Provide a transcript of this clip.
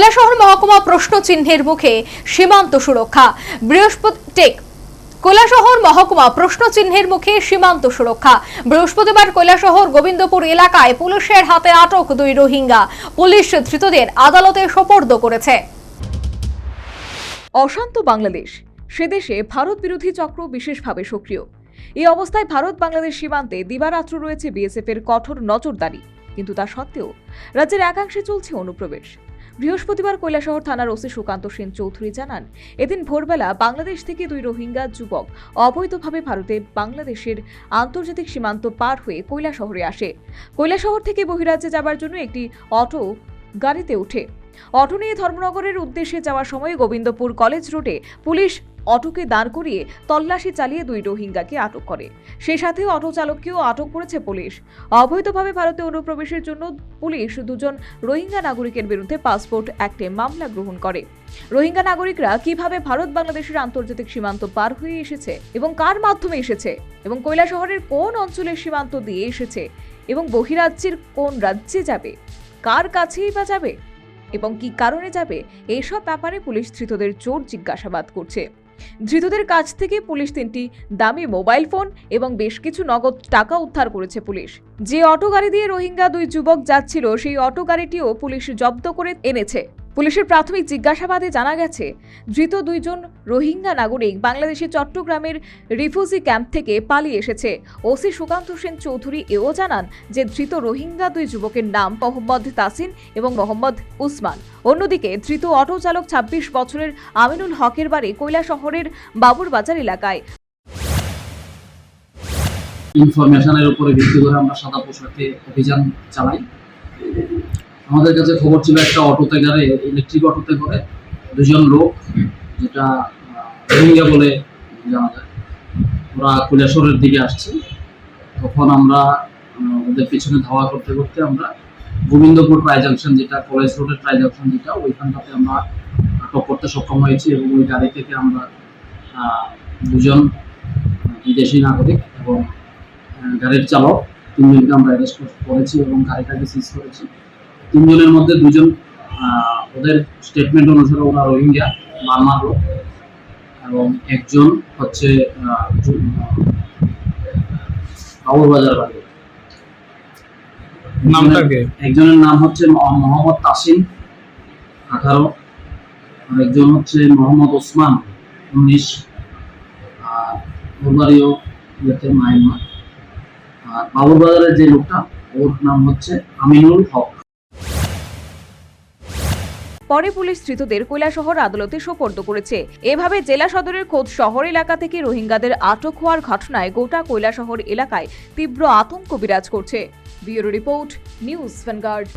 কৈলাসহর মহকুমা প্রশ্ন চিহ্নের মুখে সীমান্ত সুরক্ষা। কৈলাসহর মহকুমা প্রশ্ন চিহ্নের মুখে সীমান্ত সুরক্ষা। বৃহস্পতিবার কৈলাসহর গোবিন্দপুর এলাকায় পুলিশের হাতে আটক 2 রোহিঙ্গা। পুলিশ ধৃতদের আদালতে সোপর্দ করেছে। অশান্ত বাংলাদেশ, সে দেশে ভারত বিরোধী চক্র বিশেষভাবে সক্রিয়। এই অবস্থায় ভারত বাংলাদেশ সীমান্তে দিবারাত্র রয়েছে বিএসএফ এর কঠোর নজরদারি। কিন্তু তা সত্ত্বেও রাজ্যের একাংশে চলছে অনুপ্রবেশ। বৃহস্পতিবার কৈলাসহর থানার ওসি সুকান্ত সেন চৌধুরী জানান, এদিন ভোরবেলা বাংলাদেশ থেকে 2 রোহিঙ্গা যুবক অবৈধভাবে ভারতে বাংলাদেশের আন্তর্জাতিক সীমান্ত পার হয়ে কৈলাসহরে আসে। কৈলাসহর থেকে বহিরাজ্যে যাবার জন্য একটি অটো গাড়িতে ওঠে। অটো নিয়ে ধর্মনগরের উদ্দেশ্যে যাওয়ার সময় গোবিন্দপুর কলেজ রোডে পুলিশ অটোকে দাঁড় করিয়ে তল্লাশি চালিয়ে 2 রোহিঙ্গাকে আটক করে। সেই সাথে অটো চালককেও আটক করেছে পুলিশ। অবৈধভাবে ভারতে অনুপ্রবেশের জন্য পুলিশ 2 জন রোহিঙ্গা নাগরিকের বিরুদ্ধে পাসপোর্ট অ্যাক্টে মামলা গ্রহণ করে। রোহিঙ্গা নাগরিকরা কিভাবে ভারত বাংলাদেশের আন্তর্জাতিক সীমান্ত পার হয়ে এসেছে এবং কার মাধ্যমে এসেছে এবং কৈলাসহরের কোন অঞ্চলের সীমান্ত দিয়ে এসেছে এবং বহিরাজ্যের কোন রাজ্যে যাবে, কার কাছেই বা যাবে এবং কি কারণে যাবে, এইসব ব্যাপারে পুলিশ ধৃতদের জোর জিজ্ঞাসাবাদ করছে। ধৃতদের কাছ থেকে পুলিশ 3টি দামি মোবাইল ফোন এবং বেশ কিছু নগদ টাকা উদ্ধার করেছে পুলিশ। যে অটো গাড়ি দিয়ে রোহিঙ্গা 2 যুবক যাচ্ছিল সেই অটো গাড়িটিও পুলিশ জব্দ করে এনেছে। পুলিশের প্রাথমিক জিজ্ঞাসাবাদে জানা গেছে, ধৃত 2 জন রোহিঙ্গা নাগরিক বাংলাদেশের চট্টগ্রামের রিফিউজি ক্যাম্প থেকে পালিয়ে এসেছে। ওসি সুকান্ত সেন চৌধুরী এও জানান যে ধৃত রোহিঙ্গা 2 যুবকের নাম মোহাম্মদ তাসিন এবং মোহাম্মদ উসমান। অন্যদিকে ধৃত অটো চালক 26 বছরের আমিনুল হকের বাড়ি কৈলাসহরের বাবুরবাজার এলাকায়। ইনফরমেশনের উপরে ভিত্তি করে আমরা সাদা পোশাকে অভিযান চালাই। আমাদের কাছে খবর ছিল একটা অটোতে করে, ইলেকট্রিক অটোতে করে 2 জন লোক, যেটা রোহিঙ্গা বলে জানা যায়, ওরা কৈলাসহরের দিকে আসছে। তখন আমরা ওদের পিছনে ধাওয়া করতে করতে আমরা গোবিন্দপুর ট্রাই জাংশন, যেটা কলেজ রোডের ট্রাই জাংশন, যেটা ওইখানটাতে আমরা আটক করতে সক্ষম হয়েছি এবং ওই গাড়ি থেকে আমরা 2 জন বিদেশি নাগরিক এবং গাড়ির চালক 3 জনকে আমরা অ্যারেস্ট করেছি এবং গাড়িটাকে সিজ করেছি। 3 জনের মধ্যে 2 জন ওদের স্টেটমেন্ট অনুসারে ওরা রোহিঙ্গা বার্মার লোক এবং একজন হচ্ছে বাবুরবাজার বাড়ি। একজনের নাম হচ্ছে মোহাম্মদ তাসিন 18, আর একজন হচ্ছে মোহাম্মদ ওসমান 19, আর ওর বাড়িও মায়ানমার। আর বাবুরবাজারের যে লোকটা, ওর নাম হচ্ছে আমিনুল হক। পরে পুলিশ ধৃতদের কৈলাসহর আদালতে সোপর্দ করেছে। এভাবে জেলা সদরের খোদ শহর এলাকা থেকে রোহিঙ্গাদের আটক হওয়ার ঘটনায় গোটা কৈলাসহর এলাকায় তীব্র আতঙ্ক বিরাজ করছে। Bureau report, news vanguard.